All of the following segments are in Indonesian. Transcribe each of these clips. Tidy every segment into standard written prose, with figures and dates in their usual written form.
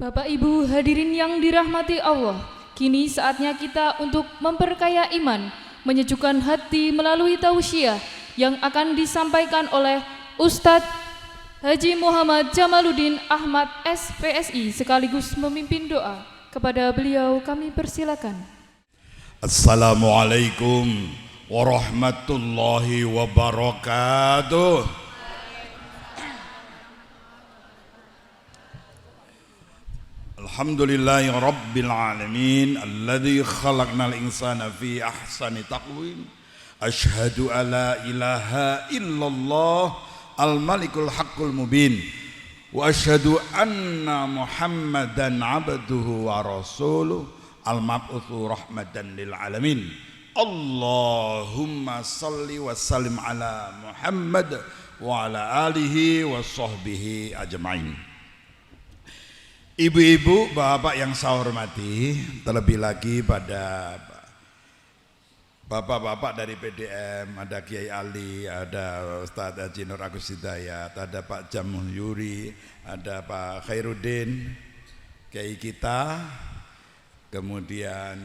Bapak Ibu hadirin yang dirahmati Allah, kini saatnya kita untuk memperkaya iman, menyejukkan hati melalui tausiah yang akan disampaikan oleh Ustadz Haji Muhammad Jamaluddin Ahmad SPSI sekaligus memimpin doa. Kepada beliau kami persilakan. Assalamualaikum warahmatullahi wabarakatuh. Alhamdulillahi rabbil alamin alladzi khalaqnal insana fi ahsani taqwim. Asyhadu alla ilaha illallah al-malikul haqqul mubin wa asyhadu anna muhammadan abduhu wa rasuluh al-mab'utsu rahmatan lil alamin. Allahumma salli wa sallim ala Muhammad wa ala alihi wa sahbihi ajma'in. Ibu-ibu, bapak yang saya hormati, terlebih lagi pada bapak-bapak dari PDM, ada Kiai Ali, ada Ustadz Haji Nur Agus Hidayat, ada Pak Jamuh Yuri, ada Pak Khairuddin, Kiai kita, kemudian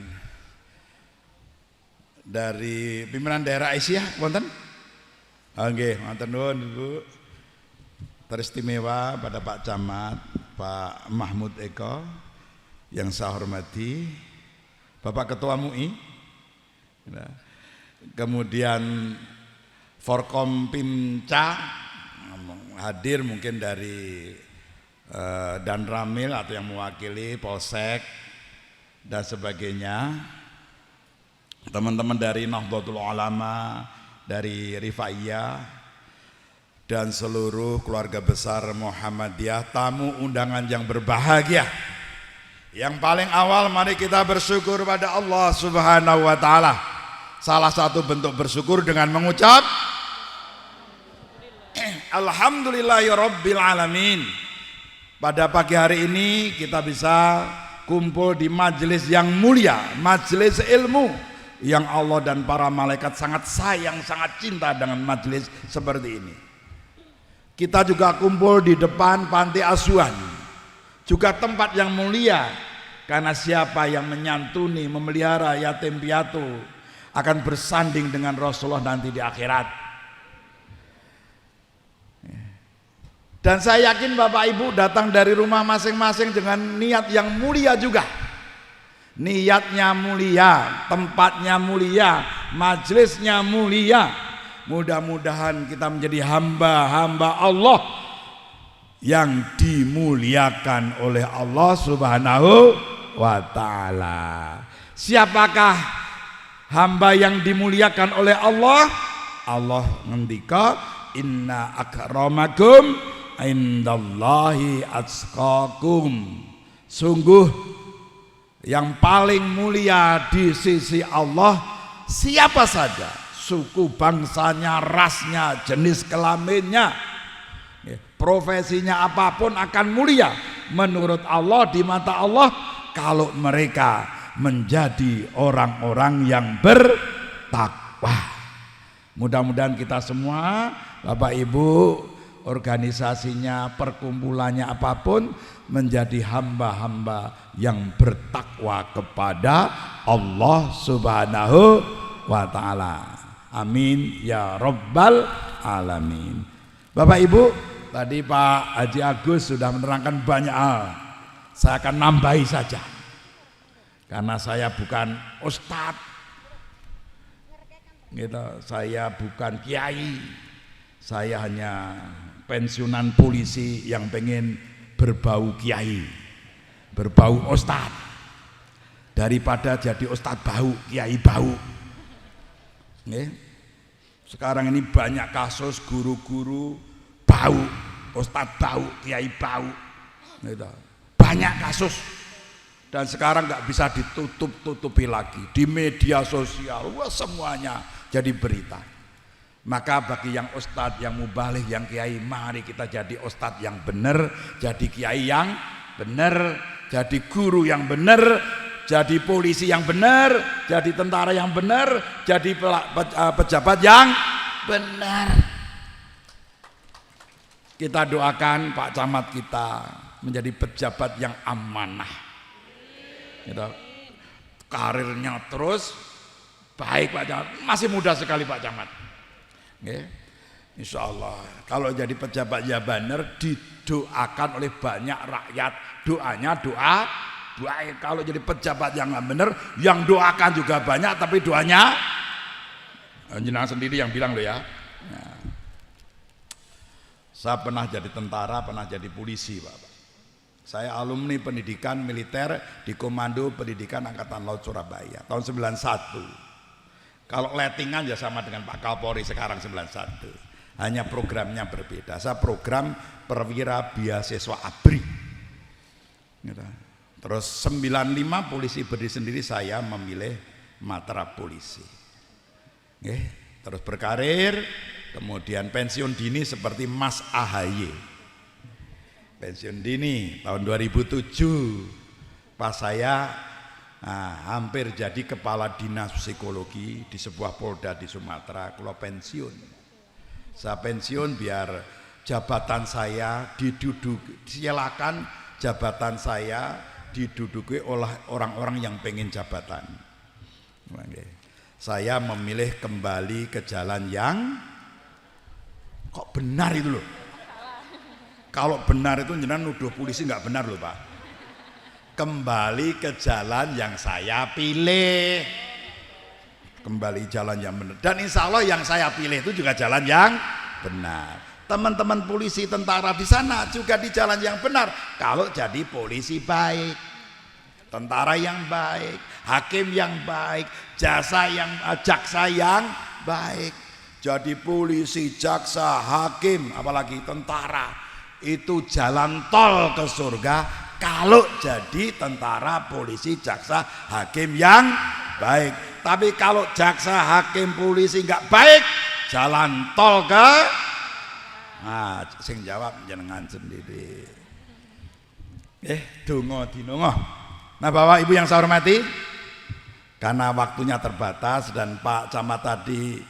dari pimpinan daerah Aisyah, wonten? Oke, wonten nuwun Bu. Teristimewa pada Pak Camat, Pak Mahmud Eko yang saya hormati, Bapak Ketua MUI, kemudian Forkom Pimca hadir mungkin dari Dan Ramil atau yang mewakili Polsek dan sebagainya, teman-teman dari Nahdlatul Ulama, dari Rifaiyah, dan seluruh keluarga besar Muhammadiyah, tamu undangan yang berbahagia. Yang paling awal mari kita bersyukur pada Allah Subhanahu wa taala. Salah satu bentuk bersyukur dengan mengucap Alhamdulillahirabbil alamin. Pada pagi hari ini kita bisa kumpul di majelis yang mulia, majelis ilmu yang Allah dan para malaikat sangat sayang, sangat cinta dengan majelis seperti ini. Kita juga kumpul di depan panti asuhan, juga tempat yang mulia, karena siapa yang menyantuni, memelihara yatim piatu akan bersanding dengan Rasulullah nanti di akhirat. Dan saya yakin Bapak Ibu datang dari rumah masing-masing dengan niat yang mulia juga. Niatnya mulia, tempatnya mulia, majelisnya mulia. Mudah-mudahan kita menjadi hamba-hamba Allah yang dimuliakan oleh Allah Subhanahu wa ta'ala. Siapakah hamba yang dimuliakan oleh Allah? Allah ngendika, inna akramakum indallahi atqakum. Sungguh yang paling mulia di sisi Allah siapa saja, suku bangsanya, rasnya, jenis kelaminnya, profesinya apapun akan mulia menurut Allah, di mata Allah, kalau mereka menjadi orang-orang yang bertakwa. Mudah-mudahan kita semua, Bapak Ibu, organisasinya, perkumpulannya apapun, menjadi hamba-hamba yang bertakwa kepada Allah Subhanahu wa ta'ala. Amin ya rabbal alamin. Bapak Ibu, tadi Pak Haji Agus sudah menerangkan banyak hal. Saya akan nambahi saja, karena saya bukan ustadz gitu, saya bukan kiai, saya hanya pensiunan polisi yang pengen berbau kiai, berbau ustadz, daripada jadi ustadz bau, kiai bau. Sekarang ini banyak kasus guru-guru bau, ustadz bau, kiai bau, banyak kasus. Dan sekarang nggak bisa ditutup-tutupi lagi di media sosial. Wah, semuanya jadi berita. Maka bagi yang ustadz, yang mubaligh, yang kiai, mari kita jadi ustadz yang benar, jadi kiai yang benar, jadi guru yang benar, jadi polisi yang benar, jadi tentara yang benar, jadi pejabat yang benar. Kita doakan Pak Camat kita, menjadi pejabat yang amanah. Gitu. Karirnya terus baik Pak Camat, masih muda sekali Pak Camat. Insya Allah kalau jadi pejabat ya benar, didoakan oleh banyak rakyat, doanya doa baik. Kalau jadi pejabat yang nggak benar, yang doakan juga banyak tapi doanya jenengan sendiri yang bilang loh ya. Nah, saya pernah jadi tentara, pernah jadi polisi Bapak. Saya alumni pendidikan militer di Komando Pendidikan Angkatan Laut Surabaya tahun 91. Kalau lettingan ya sama dengan Pak Kapolri sekarang 91. Hanya programnya berbeda. Saya program perwira beasiswa ABRI. Terus 95 polisi berdiri sendiri, saya memilih matra polisi. Terus berkarir, kemudian pensiun dini seperti Mas AHY. Pensiun dini tahun 2007 pas saya hampir jadi kepala dinas psikologi di sebuah polda di Sumatera. Kalau pensiun, saya pensiun biar jabatan saya silakan jabatan saya diduduki oleh orang-orang yang pengen jabatan. Saya memilih kembali ke jalan yang kok benar itu loh. Kalau benar itu jenengan nuduh polisi nggak benar loh Pak. Kembali ke jalan yang saya pilih, kembali jalan yang benar, dan insya Allah yang saya pilih itu juga jalan yang benar. Teman-teman polisi tentara di sana juga di jalan yang benar kalau jadi polisi baik, tentara yang baik, hakim yang baik, jaksa yang baik. Jadi polisi, jaksa, hakim, apalagi tentara itu jalan tol ke surga kalau jadi tentara, polisi, jaksa, hakim yang baik. Tapi kalau jaksa, hakim, polisi nggak baik, jalan tol ke sing jawab jenengan sendiri. Donga dinonga. Nah Bapak Ibu yang saya hormati, karena waktunya terbatas dan Pak Camat tadi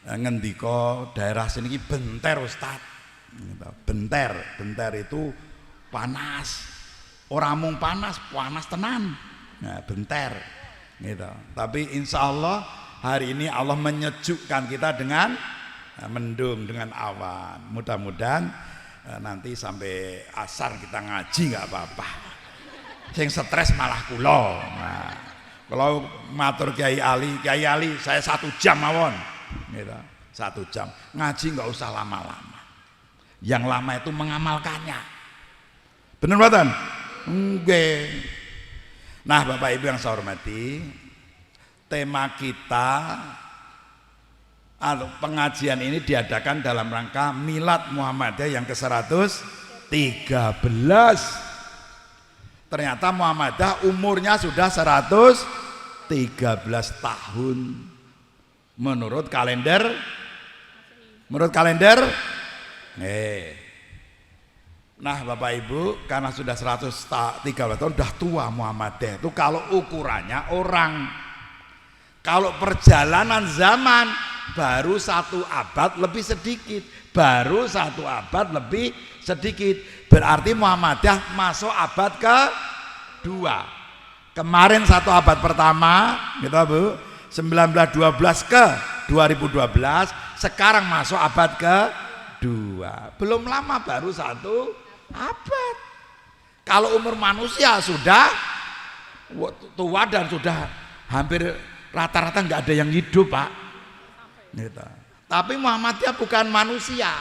ngendika daerah sini benter Ustad. Benter itu panas. Orang mung panas tenan. Nah, benter gitu. Tapi insya Allah hari ini Allah menyejukkan kita dengan mendung, dengan awan. Mudah-mudahan nanti sampai asar kita ngaji nggak apa-apa. Yang stres malah kulo. Nah, kalau matur Kiai Ali saya 1 jam mawon gitu. 1 jam ngaji nggak usah lama-lama. Yang lama itu mengamalkannya. Bener Badan? Enggak. Nah Bapak Ibu yang saya hormati, tema kita pengajian ini diadakan dalam rangka Milad Muhammadiyah yang ke-113. Ternyata Muhammadiyah umurnya sudah 113 tahun menurut kalender Nah Bapak Ibu, karena sudah 113 tahun sudah tua Muhammadiyah itu kalau ukurannya orang. Kalau perjalanan zaman baru 1 abad lebih sedikit. Berarti Muhammadiyah masuk abad ke-2. Kemarin 1 abad pertama gitu Bu, 1912 ke 2012, sekarang masuk abad ke-2. Belum lama baru 1 abad. Kalau umur manusia sudah tua dan sudah hampir rata-rata nggak ada yang hidup Pak gitu. Tapi Muhammadiyah bukan manusia,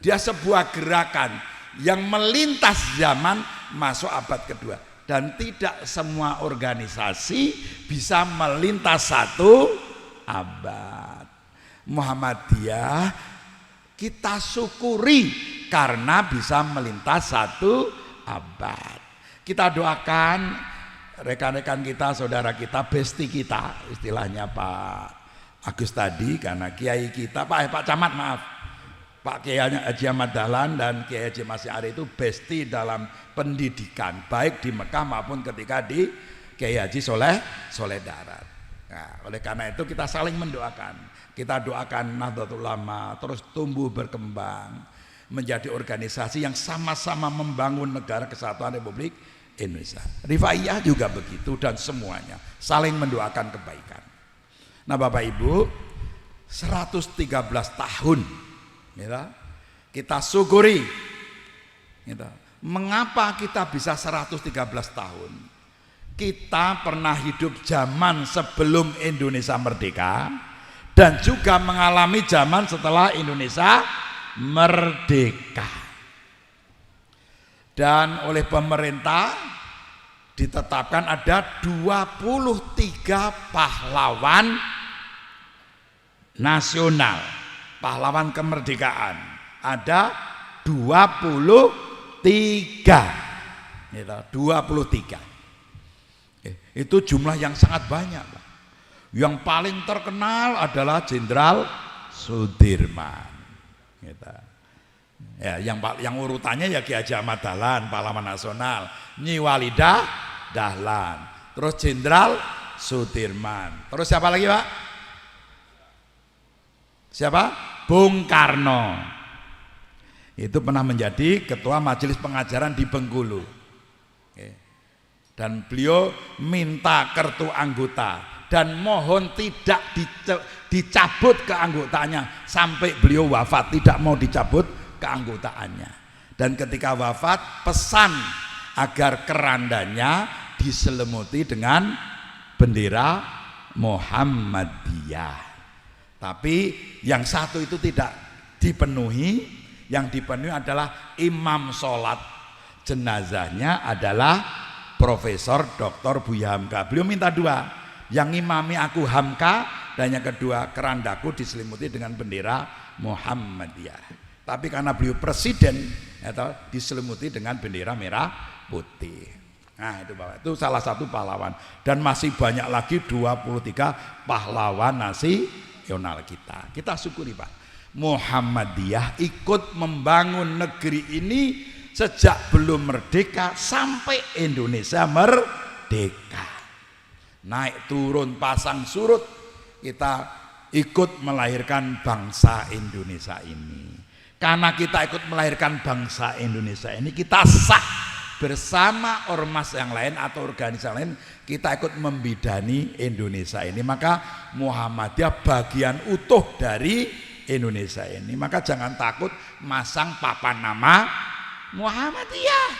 dia sebuah gerakan yang melintas zaman masuk abad kedua, dan tidak semua organisasi bisa melintas 1 abad. Muhammadiyah kita syukuri karena bisa melintas 1 abad. Kita doakan rekan-rekan kita, saudara kita, besti kita, istilahnya Pak Agus tadi, karena kiai kita, Pak Camat maaf, Pak Kiai Haji Ahmad Dahlan dan Kiai Haji Masih Ari itu besti dalam pendidikan, baik di Mekah maupun ketika di Kiai Haji Soleh Darat. Nah, oleh karena itu kita saling mendoakan. Kita doakan Nahdlatul Ulama terus tumbuh berkembang. menjadi organisasi yang sama-sama membangun negara kesatuan Republik Indonesia. Rifaiyah juga begitu, dan semuanya saling mendoakan kebaikan. Nah Bapak Ibu, 113 tahun ya, kita syukuri ya. Mengapa kita bisa 113 tahun? Kita pernah hidup zaman sebelum Indonesia merdeka dan juga mengalami zaman setelah Indonesia merdeka. Dan oleh pemerintah ditetapkan ada 23 pahlawan nasional, pahlawan kemerdekaan. Ada 23. 23. Itu jumlah yang sangat banyak, Pak. Yang paling terkenal adalah Jenderal Sudirman. Gitu. Ya, yang urutannya ya Ki Haji Ahmad Dahlan, pahlawan nasional, Nyi Walidah Dahlan, terus Jenderal Sudirman, terus siapa lagi Pak? Siapa? Bung Karno. Itu pernah menjadi ketua majelis pengajaran di Bengkulu. Dan beliau minta kartu anggota dan mohon tidak dicabut keanggotaannya sampai beliau wafat, tidak mau dicabut keanggotaannya. Dan ketika wafat pesan agar kerandanya diselimuti dengan bendera Muhammadiyah. Tapi yang satu itu tidak dipenuhi, yang dipenuhi adalah imam sholat jenazahnya adalah Profesor Dr. Buya Hamka. Beliau minta dua, yang imami aku Hamka, dan yang kedua kerandaku diselimuti dengan bendera Muhammadiyah. Tapi karena beliau presiden, atau diselimuti dengan bendera merah putih. Nah itu Bapak, itu salah satu pahlawan. Dan masih banyak lagi 23 pahlawan nasional kita. Kita syukuri Pak, Muhammadiyah ikut membangun negeri ini sejak belum merdeka sampai Indonesia merdeka. Naik turun pasang surut kita ikut melahirkan bangsa Indonesia ini. Karena kita ikut melahirkan bangsa Indonesia ini, kita sah bersama ormas yang lain atau organisasi lain, kita ikut membidani Indonesia ini. Maka Muhammadiyah bagian utuh dari Indonesia ini. Maka jangan takut masang papan nama Muhammadiyah,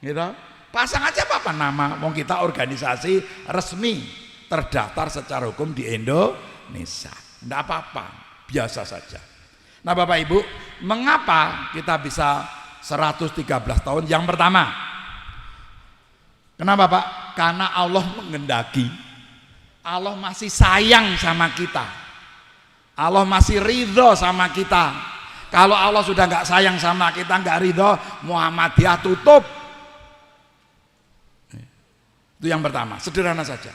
gitu. Pasang aja papan nama, mau kita organisasi resmi terdaftar secara hukum di Indonesia, tidak apa-apa, biasa saja. Nah Bapak Ibu, mengapa kita bisa 113 tahun? Yang pertama, kenapa Pak? Karena Allah mengendaki, Allah masih sayang sama kita, Allah masih ridho sama kita. Kalau Allah sudah nggak sayang sama kita, nggak ridho, Muhammadiyah tutup. Itu yang pertama, sederhana saja.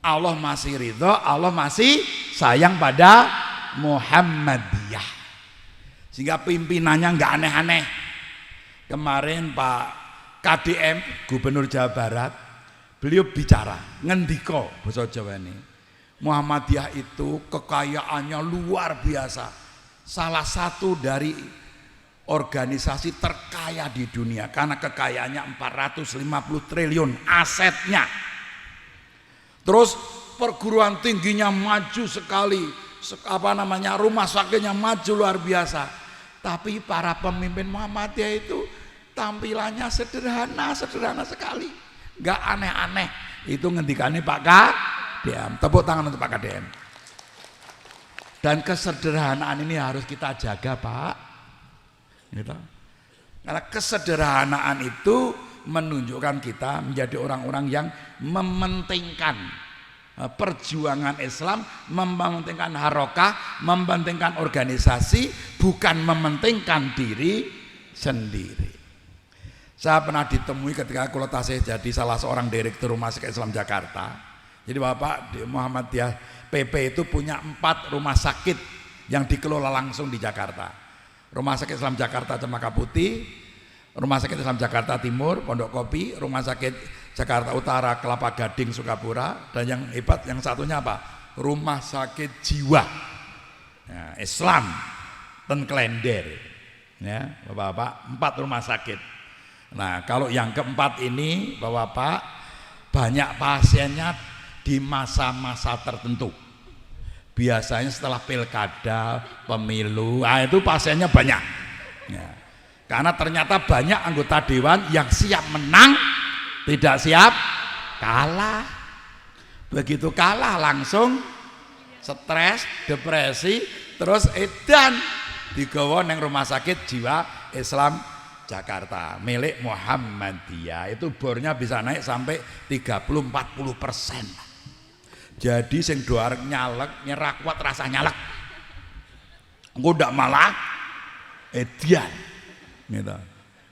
Allah masih ridho, Allah masih sayang pada Muhammadiyah, sehingga pimpinannya nggak aneh-aneh. Kemarin Pak KDM, Gubernur Jawa Barat, beliau bicara, ngendiko basa Jawa ini, Muhammadiyah itu kekayaannya luar biasa. Salah satu dari organisasi terkaya di dunia karena kekayaannya 450 triliun asetnya. Terus perguruan tingginya maju sekali, rumah sakitnya maju luar biasa. Tapi para pemimpin Muhammadiyah itu tampilannya sederhana sekali, nggak aneh-aneh. Itu ngendikannya Pak KDM. Tepuk tangan untuk Pak KDM. Dan kesederhanaan ini harus kita jaga Pak, gitu. Karena kesederhanaan itu menunjukkan kita menjadi orang-orang yang mementingkan perjuangan Islam, mementingkan harokah, mementingkan organisasi, bukan mementingkan diri sendiri. Saya pernah ditemui ketika saya jadi salah seorang direktur Rumah Sakit Islam Jakarta. Jadi Bapak di Muhammadiyah PP itu punya 4 rumah sakit yang dikelola langsung di Jakarta. Rumah Sakit Islam Jakarta Cempaka Putih, Rumah Sakit Islam Jakarta Timur Pondok Kopi, Rumah Sakit Jakarta Utara Kelapa Gading Sukapura, dan yang hebat yang satunya apa? Rumah Sakit Jiwa Islam ten Klender. Ya, Bapak-bapak, 4 rumah sakit. Nah, kalau yang keempat ini, Bapak-bapak, banyak pasiennya di masa-masa tertentu. Biasanya setelah pilkada, pemilu, itu pasiennya banyak. Ya. Karena ternyata banyak anggota dewan yang siap menang, tidak siap kalah. Begitu kalah langsung stres, depresi, terus edan digawa neng rumah sakit jiwa Islam Jakarta milik Muhammadiyah. Itu bornya bisa naik sampai 30-40%. Jadi sing doa nyalek nyerah kuat rasa nyalek, engko ndak malah edian gitu.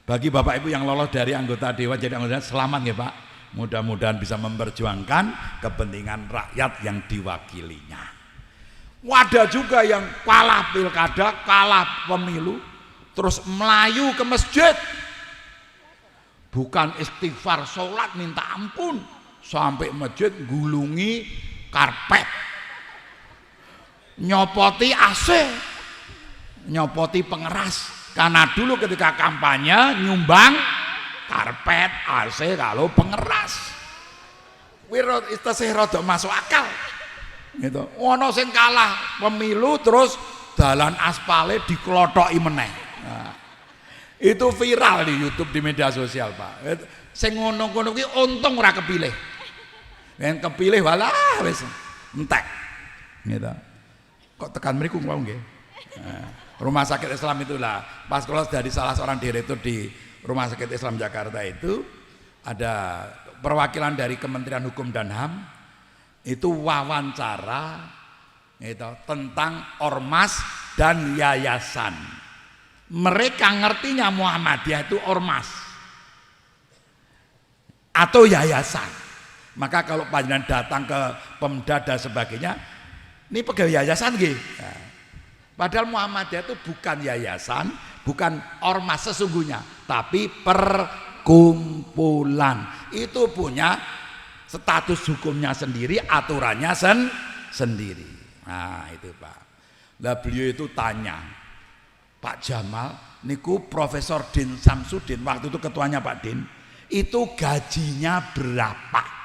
Bagi Bapak Ibu yang lolos dari anggota dewan jadi anggota dewan, selamat ya Pak. Mudah-mudahan bisa memperjuangkan kepentingan rakyat yang diwakilinya. Wadah juga yang kalah pilkada, kalah pemilu, terus melayu ke masjid, bukan istighfar, sholat minta ampun, sampai masjid gulungi karpet, nyopoti AC, nyopoti pengeras. Karena dulu ketika kampanye nyumbang karpet, AC kalau pengeras. Wirot istasih rada masuk akal. Gitu. Ono sing kalah pemilu terus dalan aspale diklotoki meneh. Nah, itu viral di YouTube, di media sosial, Pak. Sing ngono-ngono kuwi untung ora kepilih. Yang kepilih walah wis entek. Gitu. Kok tekan mriku mau nggih? Nah, rumah sakit Islam itulah. Pas kalau dari salah seorang direktur di Rumah Sakit Islam Jakarta itu ada perwakilan dari Kementerian Hukum dan HAM itu wawancara itu tentang ormas dan yayasan. Mereka ngertinya Muhammadiyah itu ormas atau yayasan. Maka kalau panjenengan datang ke Pemda dan sebagainya, ini pegawai yayasan nggih. Nah, padahal Muhammadiyah itu bukan yayasan, bukan ormas sesungguhnya, tapi perkumpulan. Itu punya status hukumnya sendiri, aturannya sendiri. Nah, itu Pak. Lah beliau itu tanya, Pak Jamal, niku Profesor Din Samsudin, waktu itu ketuanya Pak Din, itu gajinya berapa?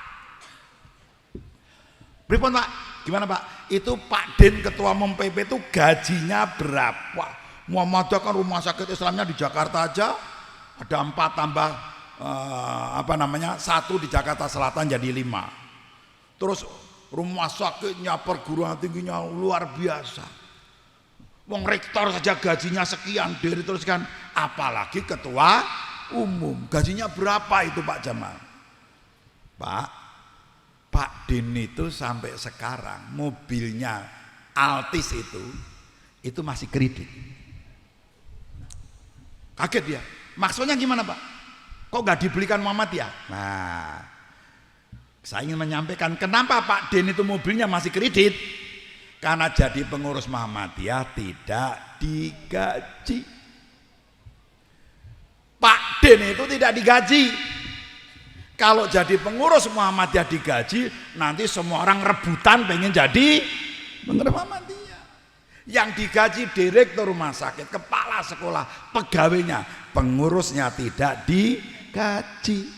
Pripun Pak? Gimana Pak? Itu Pak Din Ketua Umum PP itu gajinya berapa? Muhammadiyah kan rumah sakit Islamnya di Jakarta aja ada 4 tambah 1 di Jakarta Selatan jadi 5. Terus rumah sakitnya, perguruan tingginya luar biasa. Wong rektor saja gajinya sekian, teruskan apalagi ketua umum. Gajinya berapa itu Pak Jamal? Pak Din itu sampai sekarang mobilnya Altis itu masih kredit. Kaget dia. Maksudnya gimana Pak? Kok gak dibelikan Muhammadiyah? Nah, saya ingin menyampaikan kenapa Pak Din itu mobilnya masih kredit. Karena jadi pengurus Muhammadiyah tidak digaji. Pak Din itu tidak digaji. Kalau jadi pengurus Muhammadiyah digaji, nanti semua orang rebutan pengen jadi pengurus Muhammadiyah. Yang digaji direktur rumah sakit, kepala sekolah, pegawainya, pengurusnya tidak digaji.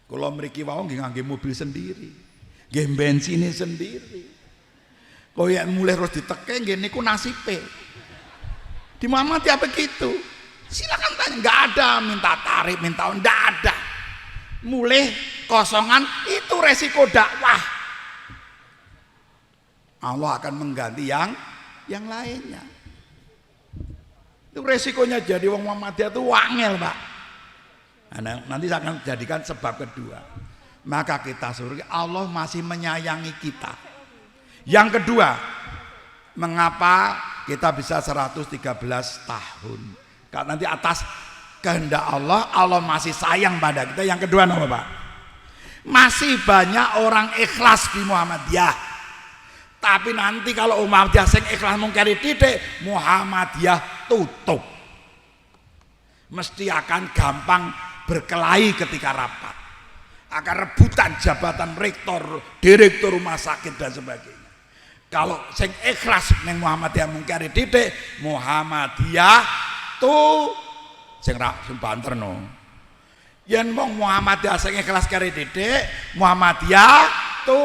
Kalau mriki wau nggih ngangge mobil sendiri, nggih bensin sendiri. Koyak mulai harus diteke nggih niku nasibe. Di Muhammadiyah begitu. Silakan tanya, nggak ada minta tarif, minta nggak ada. Mulai kosongan itu resiko dakwah. Allah akan mengganti yang lainnya. Itu resikonya jadi wong Muhammadiyah itu wangel Pak. Nah, nanti saya akan jadikan sebab kedua. Maka kita suruh Allah masih menyayangi kita. Yang kedua, mengapa kita bisa 113 tahun? Karena nanti atas kehendak Allah, Allah masih sayang pada kita. Yang kedua apa Pak? Masih banyak orang ikhlas di Muhammadiyah. Tapi nanti kalau Muhammadiyah sing ikhlas mungkin titik, Muhammadiyah tutup. Mesti akan gampang berkelahi ketika rapat. Akan rebutan jabatan rektor, direktur rumah sakit dan sebagainya. Kalau sing ikhlas ning Muhammadiyah mung kari titik, Muhammadiyah tu sing banterno. Yen wong Muhammadiyah sing ikhlas kari titik, Muhammadiyah tu